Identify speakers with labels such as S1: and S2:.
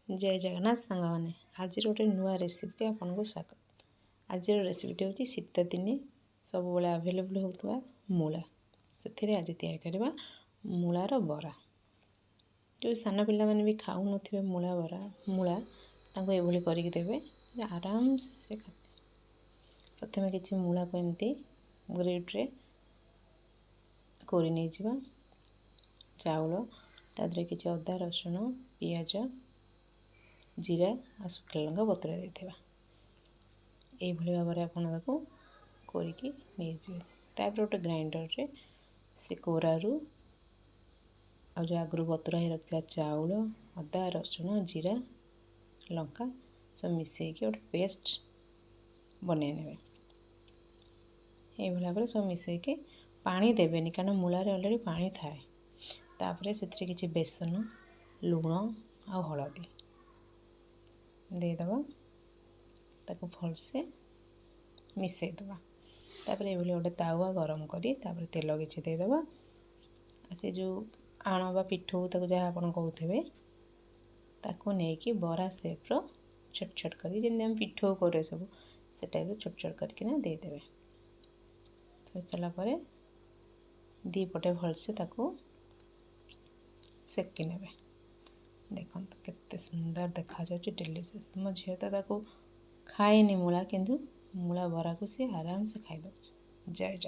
S1: जय जगन्नाथ सांग मैंने आज गोटे नुआ रेसिपी आपन को स्वागत। आज रेसिपीटी हूँ शीत दिने सब बड़े आवेलेबल होता मूला से आज तैयारी करवा मूलार बरा। जो सान पिला माने भी खाऊ नथिबे मूला बरा मूला तांको एभली करके देबे आराम से खाते। प्रथमे किछि मूला को एमती ग्रेट्रे कोरी नै जिबा चाउल तादरे किछि अदा रसुण पियाज जीरा आ शुखला लंका बतुरा देथिबा एई भली भाबरे आपण ताको कोरिकी नै जिबे। तापर गोटे ग्राइंडर रे से कोरारू आ जो आगु बतुरा ही रखिया चाउल अदा रसुण जीरा लंका सब मिसई के गोटे पेस्ट बनै नेबे। एई भली भाबरे सब मिसई के पानी देबेनी कारण मूलारे ऑलरेडी पानी थाए। तापरे सेतरे किछि बेसन लुण आ हळदी देदबा ताको भल से मिसई दबा। तापर एभली गोटे तावा गरम करी तापर तेल किछि देदबा से जो आण बा पिठू ताको जहाँ आपन कहउथिबे ताको नेकी बरा शेप रो छोट छोट करी जेंदे हम पिठू करे सब से टाइप रो छोट छोट करके ना दे देबे। तो चला परे दी पटे भल से ताको सेकी नेबे। देखो केते सुंदर देखा जाउची डिलीशियस। मो झियो तो ताको खाएनी मूला किंतु मूला बरा को से आराम से खाई दो। जय जय।